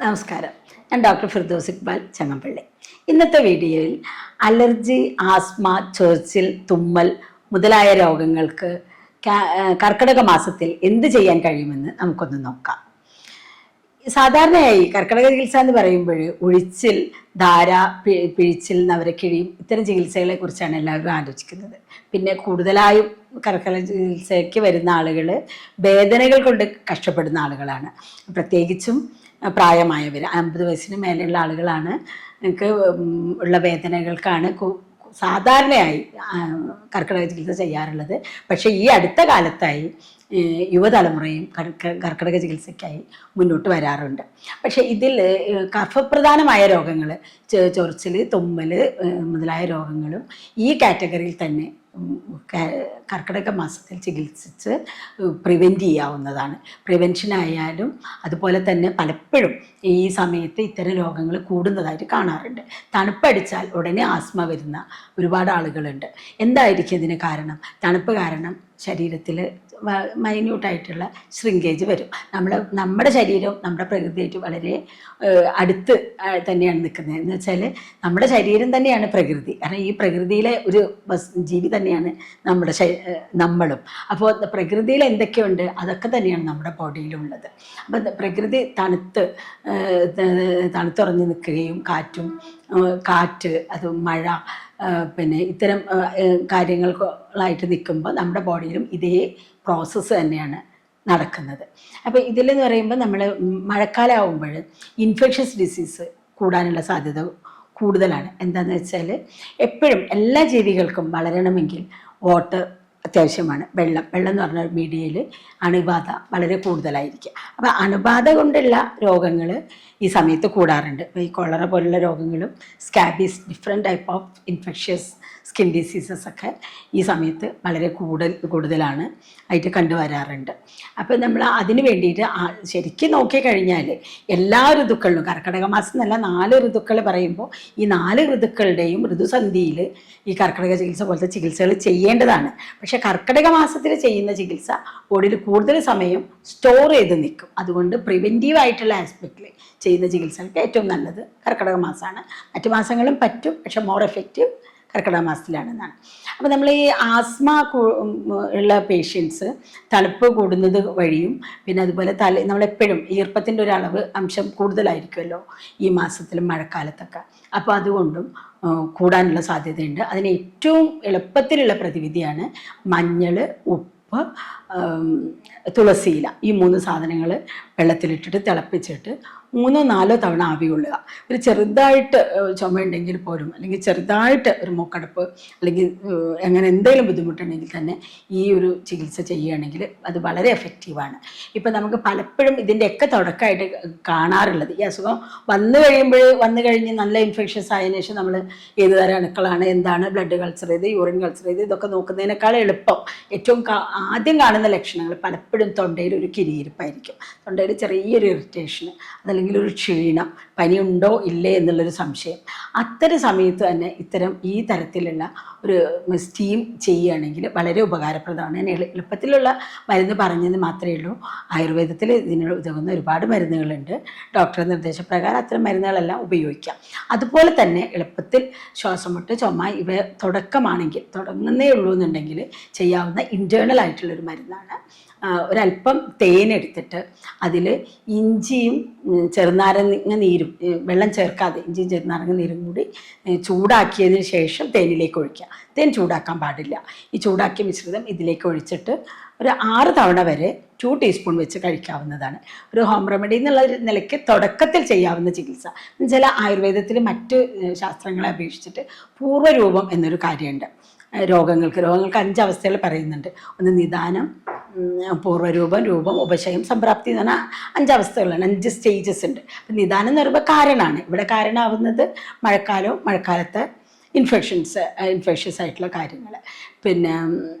നമസ്കാരം. ഞാൻ ഡോക്ടർ ഫിർദൗസ് ഇക്ബാൽ ചങ്ങമ്പള്ളി. ഇന്നത്തെ വീഡിയോയിൽ അലർജി, ആസ്മ, ചൊറിച്ചിൽ, തുമ്മൽ മുതലായ രോഗങ്ങൾക്ക് കർക്കിടക മാസത്തിൽ എന്ത് ചെയ്യാൻ കഴിയുമെന്ന് നമുക്കൊന്ന് നോക്കാം. സാധാരണയായി കർക്കിടക ചികിത്സ എന്ന് പറയുമ്പോൾ ഒഴിച്ചിൽ, ധാര, പിഴിച്ചിൽ, നവരക്കിഴിയും ഇത്തരം ചികിത്സകളെ കുറിച്ചാണ് എല്ലാവരും ആലോചിക്കുന്നത്. പിന്നെ കൂടുതലായും കർക്കിടക ചികിത്സയ്ക്ക് വരുന്ന ആളുകൾ വേദനകൾ കൊണ്ട് കഷ്ടപ്പെടുന്ന ആളുകളാണ്. പ്രത്യേകിച്ചും പ്രായമായവർ 50 വയസ്സിന് മേലെയുള്ള ആളുകളാണ് എനിക്ക് ഉള്ള വേദനകൾക്കാണ് സാധാരണയായി കർക്കിടക ചികിത്സ ചെയ്യാറുള്ളത്. പക്ഷേ ഈ അടുത്ത കാലത്തായി യുവതലമുറയും കർക്കിടക ചികിത്സയ്ക്കായി മുന്നോട്ട് വരാറുണ്ട്. പക്ഷേ ഇതിൽ കഫപ്രധാനമായ രോഗങ്ങൾ, ചൊറിച്ചിൽ, തുമ്മൽ മുതലായ രോഗങ്ങളും ഈ കാറ്റഗറിയിൽ തന്നെ കർക്കിടക മാസത്തിൽ ചികിത്സിച്ച് പ്രിവെൻറ്റ് ചെയ്യാവുന്നതാണ്. പ്രിവെൻഷനായാലും അതുപോലെ തന്നെ പലപ്പോഴും ഈ സമയത്ത് ഇത്തരം രോഗങ്ങൾ കൂടുന്നതായിട്ട് കാണാറുണ്ട്. തണുപ്പടിച്ചാൽ ഉടനെ ആസ്മ വരുന്ന ഒരുപാട് ആളുകളുണ്ട്. എന്തായിരിക്കും ഇതിന് കാരണം? തണുപ്പ് കാരണം ശരീരത്തിൽ മൈന്യൂട്ടായിട്ടുള്ള ശ്രിങ്കേജ് വരും. നമ്മുടെ ശരീരം നമ്മുടെ പ്രകൃതിയായിട്ട് വളരെ അടുത്ത് തന്നെയാണ് നിൽക്കുന്നത്. എന്ന് വെച്ചാൽ നമ്മുടെ ശരീരം തന്നെയാണ് പ്രകൃതി. കാരണം ഈ പ്രകൃതിയിലെ ഒരു ജീവി തന്നെയാണ് നമ്മളും. അപ്പോൾ പ്രകൃതിയിൽ എന്തൊക്കെയുണ്ട് അതൊക്കെ തന്നെയാണ് നമ്മുടെ ബോഡിയിലുള്ളത്. അപ്പം പ്രകൃതി തണുത്തുറഞ്ഞ് നിൽക്കുകയും കാറ്റ്, അത് മഴ, പിന്നെ ഇത്തരം കാര്യങ്ങളായിട്ട് നിൽക്കുമ്പോൾ നമ്മുടെ ബോഡിയിലും ഇതേ പ്രോസസ്സ് തന്നെയാണ് നടക്കുന്നത്. അപ്പോൾ ഇതിലെന്ന് പറയുമ്പോൾ നമ്മൾ മഴക്കാലം ആകുമ്പോൾ ഇൻഫെക്ഷസ് ഡിസീസ് കൂടാനുള്ള സാധ്യത കൂടുതലാണ്. എന്താണെന്ന് വെച്ചാൽ എപ്പോഴും എല്ലാ ജീവികൾക്കും വളരണമെങ്കിൽ വാട്ടർ അത്യാവശ്യമാണ്. വെള്ളം എന്ന് പറഞ്ഞ മീഡിയയിൽ അണുബാധ വളരെ കൂടുതലായിരിക്കും. അപ്പോൾ അണുബാധ കൊണ്ടുള്ള രോഗങ്ങൾ ഈ സമയത്ത് കൂടാറുണ്ട്. ഇപ്പോൾ ഈ കൊളറ പോലുള്ള രോഗങ്ങളും scabies, different type of infectious skin diseases ഒക്കെ ഈ സമയത്ത് വളരെ കൂടുതലാണ് ആയിട്ട് കണ്ടുവരാറുണ്ട്. അപ്പോൾ നമ്മൾ അതിന് വേണ്ടിയിട്ട് ശരിക്കും നോക്കിക്കഴിഞ്ഞാൽ എല്ലാ ഋതുക്കളിലും, കർക്കിടക മാസം എന്നല്ല 4 ഋതുക്കൾ പറയുമ്പോൾ ഈ 4 ഋതുക്കളുടെയും ഋതുസന്ധിയിൽ ഈ കർക്കിടക ചികിത്സ പോലത്തെ ചികിത്സകൾ ചെയ്യേണ്ടതാണ്. പക്ഷേ കർക്കിടക മാസത്തിൽ ചെയ്യുന്ന ചികിത്സ ബോഡിയിൽ കൂടുതൽ സമയം സ്റ്റോർ ചെയ്ത് നിൽക്കും. അതുകൊണ്ട് പ്രിവെൻറ്റീവായിട്ടുള്ള ആസ്പെക്റ്റിൽ ചെയ്യുന്ന ചികിത്സകൾക്ക് ഏറ്റവും നല്ലത് കർക്കിടക മാസമാണ്. മറ്റു മാസങ്ങളും പറ്റും, പക്ഷേ മോർ എഫക്റ്റീവ് കർക്കിടക മാസത്തിലാണെന്നാണ്. അപ്പോൾ നമ്മൾ ഈ ആസ്മ ഉള്ള പേഷ്യൻസ് തണുപ്പ് കൂടുന്നത് വഴിയും, പിന്നെ അതുപോലെ നമ്മളെപ്പോഴും ഈർപ്പത്തിൻ്റെ ഒരു അംശം കൂടുതലായിരിക്കുമല്ലോ ഈ മാസത്തിലും മഴക്കാലത്തൊക്കെ. അപ്പോൾ അതുകൊണ്ടും കൂടാനുള്ള സാധ്യതയുണ്ട്. അതിന് ഏറ്റവും എളുപ്പത്തിലുള്ള പ്രതിവിധിയാണ് മഞ്ഞൾ, ഉപ്പ്, തുളസിയില. ഈ 3 സാധനങ്ങൾ വെള്ളത്തിലിട്ടിട്ട് തിളപ്പിച്ചിട്ട് 3-4 തവണ ആവി കൊള്ളുക. ഒരു ചെറുതായിട്ട് ചുമയുണ്ടെങ്കിൽ പോലും, അല്ലെങ്കിൽ ചെറുതായിട്ട് ഒരു മൂക്കടപ്പ്, അല്ലെങ്കിൽ അങ്ങനെ എന്തെങ്കിലും ബുദ്ധിമുട്ടുണ്ടെങ്കിൽ തന്നെ ഈ ഒരു ചികിത്സ ചെയ്യുകയാണെങ്കിൽ അത് വളരെ എഫക്റ്റീവാണ്. ഇപ്പം നമുക്ക് പലപ്പോഴും ഇതിൻ്റെയൊക്കെ തുടക്കമായിട്ട് കാണാറുള്ളത്, ഈ അസുഖം വന്നു കഴിഞ്ഞ് നല്ല ഇൻഫെക്ഷൻസ് ആയതിനു ശേഷം നമ്മൾ ഏത് തരം അണുക്കളാണ്, എന്താണ്, ബ്ലഡ് കൾച്ചർ ചെയ്ത്, യൂറിൻ കൾച്ചർ ചെയ്ത്, ഇതൊക്കെ നോക്കുന്നതിനേക്കാൾ എളുപ്പം ഏറ്റവും ആദ്യം കാണുന്ന ലക്ഷണങ്ങൾ പലപ്പോഴും തൊണ്ടയിൽ ഒരു കിരിയിരിപ്പായിരിക്കും. തൊണ്ടയിൽ ചെറിയൊരു ഇറിറ്റേഷന്, അതല്ലെങ്കിൽ ഒരു ക്ഷീണം, പനിയുണ്ടോ ഇല്ലേ എന്നുള്ളൊരു സംശയം. അത്തരം സമയത്ത് തന്നെ ഈ തരത്തിലുള്ള ഒരു സ്റ്റീം ചെയ്യുകയാണെങ്കിൽ വളരെ ഉപകാരപ്രദമാണ്. ഞാൻ എളുപ്പത്തിലുള്ള മരുന്ന് പറഞ്ഞെന്ന് മാത്രമേ ഉള്ളൂ. ആയുർവേദത്തിൽ ഇതിന് ഉതകുന്ന ഒരുപാട് മരുന്നുകളുണ്ട്. ഡോക്ടറുടെ നിർദ്ദേശപ്രകാരം അത്തരം മരുന്നുകളെല്ലാം ഉപയോഗിക്കാം. അതുപോലെ തന്നെ എളുപ്പത്തിൽ ശ്വാസം മുട്ട്, ചുമ ഇവ തുടങ്ങുന്നേ ഉള്ളൂ എന്നുണ്ടെങ്കിൽ ചെയ്യാവുന്ന ഇൻറ്റേർണൽ ആയിട്ടുള്ളൊരു മരുന്നാണ്. ഒരല്പം തേനെടുത്തിട്ട് അതിൽ ഇഞ്ചിയും ചെറുനാരങ്ങ നീരും, വെള്ളം ചേർക്കാതെ ഇഞ്ചിയും ചെറുനാരങ്ങ നീരും കൂടി ചൂടാക്കിയതിന് ശേഷം തേനിലേക്ക് ഒഴിക്കുക. തേൻ ചൂടാക്കാൻ പാടില്ല. ഈ ചൂടാക്കിയ മിശ്രിതം ഇതിലേക്ക് ഒഴിച്ചിട്ട് ഒരു 6 തവണ വരെ 2 ടീസ്പൂൺ വെച്ച് കഴിക്കാവുന്നതാണ്. ഒരു ഹോം റെമഡി എന്നുള്ള നിലയ്ക്ക് തുടക്കത്തിൽ ചെയ്യാവുന്ന ചികിത്സ. എന്നുവെച്ചാൽ ആയുർവേദത്തിൽ മറ്റ് ശാസ്ത്രങ്ങളെ അപേക്ഷിച്ചിട്ട് പൂർവ്വരൂപം എന്നൊരു കാര്യമുണ്ട്. രോഗങ്ങൾക്ക് 5 അവസ്ഥകൾ പറയുന്നുണ്ട്. ഒന്ന് നിദാനം, പൂർവ്വരൂപം, രൂപം, ഉപശയം, സംപ്രാപ്തി എന്ന് പറഞ്ഞാൽ 5 അവസ്ഥകളാണ്, 5 സ്റ്റേജസ് ഉണ്ട്. അപ്പം നിദാനം എന്ന് പറയുമ്പോൾ കാരണമാണ്. ഇവിടെ കാരണമാവുന്നത് മഴക്കാലത്തെ ഇൻഫെക്ഷസ് ആയിട്ടുള്ള കാര്യങ്ങൾ. പിന്നെ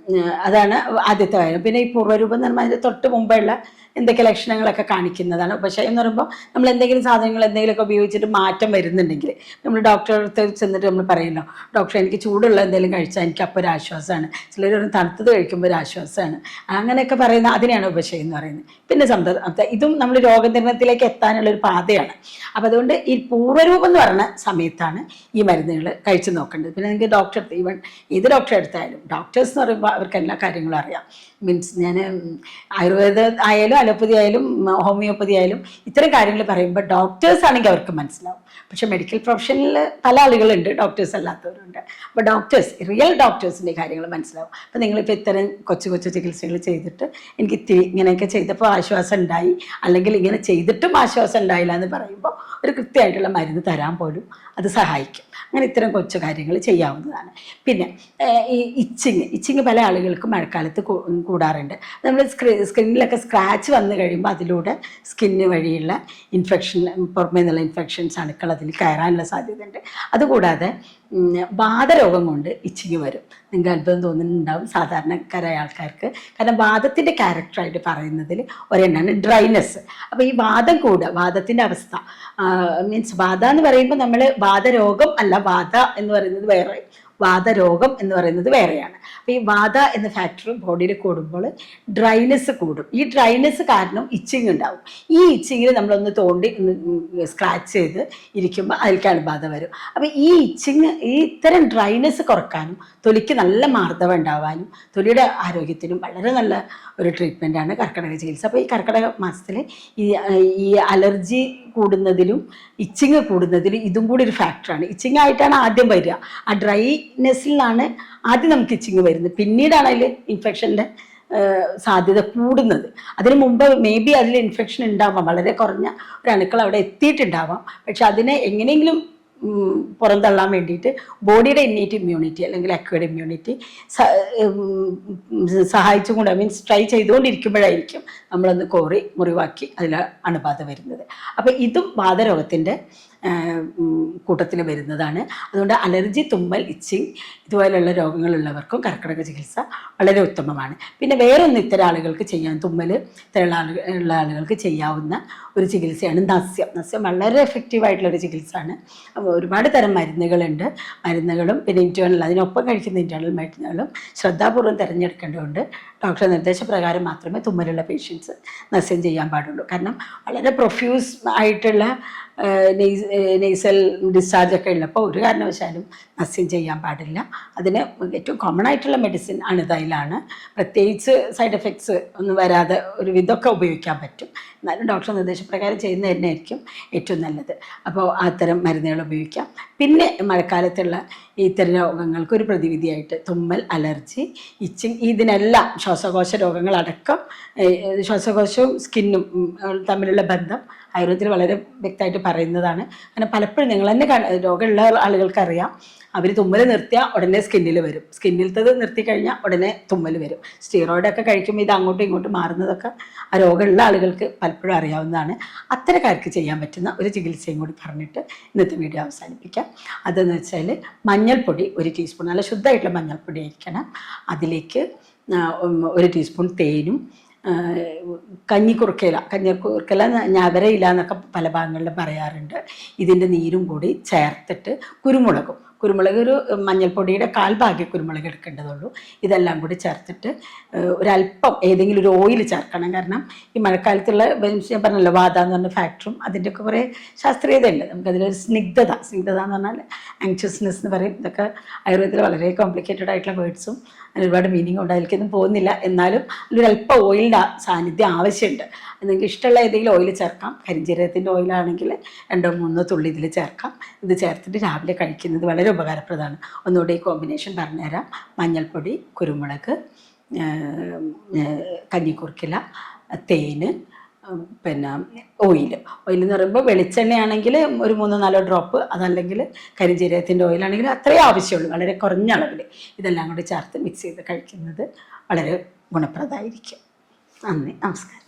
അതാണ് ആദ്യത്തെ കാര്യം. പിന്നെ ഈ പൂർവ്വരൂപം എന്ന് പറയുമ്പോൾ അതിൻ്റെ തൊട്ട് മുമ്പുള്ള എന്തൊക്കെ ലക്ഷണങ്ങളൊക്കെ കാണിക്കുന്നതാണ്. പക്ഷേ എന്ന് പറയുമ്പോൾ നമ്മൾ എന്തെങ്കിലും സാധനങ്ങൾ എന്തെങ്കിലുമൊക്കെ ഉപയോഗിച്ചിട്ട് മാറ്റം വരുന്നുണ്ടെങ്കിൽ നമ്മൾ ഡോക്ടറെ അടുത്ത് ചെന്നിട്ട് നമ്മൾ പറയുമല്ലോ, ഡോക്ടറെ എനിക്ക് ചൂടുള്ള എന്തെങ്കിലും കഴിച്ചാൽ എനിക്ക് അപ്പോൾ ഒരു ആശ്വാസമാണ്, ചിലർ ഒരു തണുത്തത് കഴിക്കുമ്പോൾ ഒരു ആശ്വാസമാണ്, അങ്ങനെയൊക്കെ പറയുന്ന അതിനെയാണ് ഉപശയം എന്ന് പറയുന്നത്. പിന്നെ ഇതും നമ്മൾ രോഗനിർണയത്തിലേക്ക് എത്താനുള്ള ഒരു പാതയാണ്. അപ്പം അതുകൊണ്ട് ഈ പൂർവ്വരൂപം എന്ന് പറയുന്ന സമയത്താണ് ഈ മരുന്നുകൾ കഴിച്ചു നോക്കേണ്ടത്. പിന്നെ നിങ്ങൾക്ക് ഡോക്ടർ ഈവൻ ഏത് ഡോക്ടറെ എടുത്തായാലും ഡോക്ടേഴ്സ് എന്ന് പറയുമ്പോൾ അവർക്ക് എല്ലാ കാര്യങ്ങളും അറിയാം. മീൻസ് ഞാൻ ആയുർവേദ ആയാലും അലോപ്പതി ആയാലും ഹോമിയോപ്പതി ആയാലും ഇത്തരം കാര്യങ്ങൾ പറയുമ്പോൾ ഡോക്ടേഴ്സ് ആണെങ്കിൽ അവർക്ക് മനസ്സിലാവും. പക്ഷെ മെഡിക്കൽ പ്രൊഫഷനിൽ പല ആളുകളുണ്ട്, ഡോക്ടേഴ്സ് അല്ലാത്തവരുണ്ട്. അപ്പോൾ ഡോക്ടേഴ്സ്, റിയൽ ഡോക്ടേഴ്സിൻ്റെ കാര്യങ്ങൾ മനസ്സിലാവും. അപ്പോൾ നിങ്ങളിപ്പോൾ ഇത്തരം കൊച്ചു കൊച്ചു ചികിത്സകൾ ചെയ്തിട്ട് എനിക്ക് ഇങ്ങനെയൊക്കെ ചെയ്തപ്പോൾ ആശ്വാസം ഉണ്ടായി, അല്ലെങ്കിൽ ഇങ്ങനെ ചെയ്തിട്ടും ആശ്വാസം ഉണ്ടായില്ല എന്ന് പറയുമ്പോൾ ഒരു കൃത്യമായിട്ടുള്ള മരുന്ന് തരാൻ പോലും അത് സഹായിക്കും. അങ്ങനെ ഇത്തരം കൊച്ചു കാര്യങ്ങൾ ചെയ്യാവുന്നതാണ്. പിന്നെ ഈ ഇച്ചിങ് പല ആളുകൾക്കും മഴക്കാലത്ത് കൂടാറുണ്ട്. നമ്മൾ സ്കിന്നിലൊക്കെ സ്ക്രാച്ച് വന്നു കഴിയുമ്പോൾ അതിലൂടെ സ്കിന്ന് വഴിയുള്ള ഇൻഫെക്ഷൻ, പുറമേ നിന്നുള്ള ഇൻഫെക്ഷൻസ്, അണുക്കൾ അതിൽ കയറാനുള്ള സാധ്യതയുണ്ട്. അതുകൂടാതെ വാതരോഗം കൊണ്ട് ഇച്ചിങ് വരും. നിങ്ങൾക്ക് അത്ഭുതം തോന്നുന്നുണ്ടാവും സാധാരണക്കാരായ ആൾക്കാർക്ക്. കാരണം വാദത്തിൻ്റെ ക്യാരക്ടറായിട്ട് പറയുന്നതിൽ ഒരെണ്ണമാണ് ഡ്രൈനെസ്. അപ്പോൾ ഈ വാദം കൂടുക, വാദത്തിൻ്റെ അവസ്ഥ മീൻസ് വാദ എന്ന് പറയുമ്പോൾ നമ്മൾ വാദരോഗം അല്ല, വാദ എന്ന് പറയുന്നത് വേറെ, വാദരോഗം എന്ന് പറയുന്നത് വേറെയാണ്. അപ്പോൾ ഈ വാദ എന്ന ഫാക്ടർ ബോഡിയിൽ കൂടുമ്പോൾ ഡ്രൈനെസ് കൂടും. ഈ ഡ്രൈനെസ് കാരണം ഇച്ചിങ് ഉണ്ടാവും. ഈ ഇച്ചിങ്ങിൽ നമ്മളൊന്ന് തോണ്ടി സ്ക്രാച്ച് ചെയ്ത് ഇരിക്കുമ്പോൾ അതിലേക്കാണ് ബാധ വരും. അപ്പോൾ ഈ ഇച്ചിങ്, ഈ ഇത്തരം ഡ്രൈനെസ് കുറക്കാനും തൊലിക്ക് നല്ല മാർദ്ദവം ഉണ്ടാവാനും തൊലിയുടെ ആരോഗ്യത്തിനും വളരെ നല്ല ഒരു ട്രീറ്റ്മെൻറ്റാണ് കർക്കിടക ചികിത്സ. അപ്പോൾ ഈ കർക്കിടക മാസത്തിൽ ഈ അലർജി കൂടുന്നതിലും ഇച്ചിങ് കൂടുന്നതിലും ഇതും കൂടി ഒരു ഫാക്ടറാണ്. ഇച്ചിങ് ആയിട്ടാണ് ആദ്യം വരിക. ആ ഡ്രൈനെസ്സിലാണ് ആദ്യം നമുക്ക് ഇച്ചിങ് വരുന്നത്, പിന്നീടാണ് അതിൽ ഇൻഫെക്ഷൻ്റെ സാധ്യത കൂടുന്നത്. അതിന് മുമ്പ് മേ ബി അതിൽ ഇൻഫെക്ഷൻ ഉണ്ടാവാം, വളരെ കുറഞ്ഞ ഒരു അണുക്കൾ അവിടെ എത്തിയിട്ടുണ്ടാവാം. പക്ഷെ അതിനെ എങ്ങനെയെങ്കിലും പുറന്തള്ളാൻ വേണ്ടിയിട്ട് ബോഡിയുടെ ഇന്നേറ്റ് ഇമ്മ്യൂണിറ്റി അല്ലെങ്കിൽ അക്വയർഡ് ഇമ്മ്യൂണിറ്റി സഹായിച്ചും കൊണ്ട് മീൻസ് ട്രൈ ചെയ്തുകൊണ്ടിരിക്കുമ്പോഴായിരിക്കും നമ്മളൊന്ന് കോറി മുറിവാക്കി അതിൽ അണുബാധ വരുന്നത്. അപ്പോൾ ഇതും വാതരോഗത്തിൻ്റെ കൂട്ടത്തിൽ വരുന്നതാണ്. അതുകൊണ്ട് അലർജി, തുമ്മൽ, ഇച്ചിങ് ഇതുപോലെയുള്ള രോഗങ്ങളുള്ളവർക്കും കർക്കിടക ചികിത്സ വളരെ ഉത്തമമാണ്. പിന്നെ വേറൊന്ന് ഇത്തരം ആളുകൾക്ക് ചെയ്യാൻ, തുമ്മൽ ഇത്തരം ഉള്ള ആളുകൾക്ക് ചെയ്യാവുന്ന ഒരു ചികിത്സയാണ് നസ്യം. നസ്യം വളരെ എഫക്റ്റീവായിട്ടുള്ളൊരു ചികിത്സയാണ്. ഒരുപാട് തരം മരുന്നുകളുണ്ട്. മരുന്നുകളും പിന്നെ ഇൻറ്റേർണൽ, അതിനൊപ്പം കഴിക്കുന്ന ഇൻറ്റേർണൽ മരുന്നുകളും ശ്രദ്ധാപൂർവ്വം തിരഞ്ഞെടുക്കേണ്ടതുണ്ട്. ഡോക്ടറുടെ നിർദ്ദേശപ്രകാരം മാത്രമേ തുമ്മലുള്ള പേഷ്യൻസ് നസ്യം ചെയ്യാൻ പാടുള്ളൂ. കാരണം വളരെ പ്രൊഫ്യൂസ് ആയിട്ടുള്ള നെയ്സൽ ഡിസ്ചാർജ് ഒക്കെ ഉള്ളപ്പോൾ ഒരു കാരണവശാലും നസ്യം ചെയ്യാൻ പാടില്ല. അതിന് ഏറ്റവും കോമൺ ആയിട്ടുള്ള മെഡിസിൻ അണുതൈലാണ്. പ്രത്യേകിച്ച് സൈഡ് എഫക്ട്സ് ഒന്നും വരാതെ ഒരു വിധമൊക്കെ ഉപയോഗിക്കാൻ പറ്റും. എന്നാലും ഡോക്ടർ നിർദ്ദേശപ്രകാരം ചെയ്യുന്നത് തന്നെയായിരിക്കും ഏറ്റവും നല്ലത്. അപ്പോൾ അത്തരം മരുന്നുകൾ ഉപയോഗിക്കാം. പിന്നെ മഴക്കാലത്തുള്ള ഇത്തരം രോഗങ്ങൾക്ക് ഒരു പ്രതിവിധിയായിട്ട് തുമ്മൽ, അലർജി, ഇച്ചിങ്, ഇതിനെല്ലാം ശ്വാസകോശ രോഗങ്ങളടക്കം, ശ്വാസകോശവും സ്കിന്നും തമ്മിലുള്ള ബന്ധം ആയുർവേദത്തിൽ വളരെ വ്യക്തമായിട്ട് പറയുന്നതാണ്. കാരണം പലപ്പോഴും നിങ്ങൾ തന്നെ രോഗമുള്ള ആളുകൾക്കറിയാം, അവർ തുമ്മൽ നിർത്തിയാൽ ഉടനെ സ്കിന്നിൽ വരും, സ്കിന്നിലത്തത് നിർത്തി കഴിഞ്ഞാൽ ഉടനെ തുമ്മൽ വരും. സ്റ്റീറോയിഡൊക്കെ കഴിക്കുമ്പോൾ ഇത് അങ്ങോട്ടും ഇങ്ങോട്ടും മാറുന്നതൊക്കെ ആ രോഗമുള്ള ആളുകൾക്ക് പലപ്പോഴും അറിയാവുന്നതാണ്. അത്തരക്കാർക്ക് ചെയ്യാൻ പറ്റുന്ന ഒരു ചികിത്സയും കൂടി പറഞ്ഞിട്ട് ഇന്നത്തെ വീഡിയോ അവസാനിപ്പിക്കാം. അതെന്ന് വെച്ചാൽ മഞ്ഞൾപ്പൊടി 1 ടീസ്പൂൺ, നല്ല ശുദ്ധമായിട്ടുള്ള മഞ്ഞൾപ്പൊടി ആയിരിക്കണം. അതിലേക്ക് 1 ടീസ്പൂൺ തേനും, കഞ്ഞിക്കുറുക്കയില ഞവരയില എന്നൊക്കെ പല ഭാഗങ്ങളിലും പറയാറുണ്ട്, ഇതിൻ്റെ നീരും കൂടി ചേർത്തിട്ട് കുരുമുളക് ഒരു മഞ്ഞൾപ്പൊടിയുടെ 1/4 ഭാഗ്യം കുരുമുളക് എടുക്കേണ്ടതുള്ളൂ. ഇതെല്ലാം കൂടി ചേർത്തിട്ട് ഒരല്പം ഏതെങ്കിലും ഒരു ഓയിൽ ചേർക്കണം. കാരണം ഈ മഴക്കാലത്തുള്ള ഞാൻ പറഞ്ഞല്ലോ വാദ എന്ന് പറഞ്ഞ ഫാക്ടറും അതിൻ്റെയൊക്കെ കുറേ ശാസ്ത്രീയതയുണ്ട്. നമുക്കതിലൊരു സ്നിഗ്ധത എന്ന് പറഞ്ഞാൽ ആങ്ഷ്യസ്നെസ് എന്ന് പറയും. ഇതൊക്കെ ആയുർവേദത്തിൽ വളരെ കോംപ്ലിക്കേറ്റഡ് ആയിട്ടുള്ള വേർഡ്സും ഒരുപാട് മീനിങ് ഉണ്ട്, അതിലേക്കൊന്നും പോകുന്നില്ല. എന്നാലും അതിലൊരല്പം ഓയിലിൻ്റെ സാന്നിധ്യം ആവശ്യമുണ്ട്. നിങ്ങൾക്ക് ഇഷ്ടമുള്ള ഏതെങ്കിലും ഓയിൽ ചേർക്കാം. കരിഞ്ജീരകത്തിൻ്റെ ഓയിലാണെങ്കിൽ 2-3 തുള്ളി ഇതിൽ ചേർക്കാം. ഇത് ചേർത്തിട്ട് രാവിലെ കഴിക്കുന്നത് വളരെ ഉപകാരപ്രദമാണ്. ഒന്നുകൂടി ഈ കോമ്പിനേഷൻ പറഞ്ഞുതരാം. മഞ്ഞൾപ്പൊടി, കുരുമുളക്, കഞ്ഞിക്കുറുക്കില, തേന്, പിന്നെ ഓയിൽ എന്ന് പറയുമ്പോൾ വെളിച്ചെണ്ണയാണെങ്കിൽ ഒരു 3-4 ഡ്രോപ്പ്, അതല്ലെങ്കിൽ കരിഞ്ജീരകത്തിൻ്റെ ഓയിലാണെങ്കിൽ അത്രയും ആവശ്യമുള്ളൂ, വളരെ കുറഞ്ഞ അളവിൽ. ഇതെല്ലാം കൂടി ചേർത്ത് മിക്സ് ചെയ്ത് കഴിക്കുന്നത് വളരെ ഗുണപ്രദമായിരിക്കും. നന്ദി, നമസ്കാരം.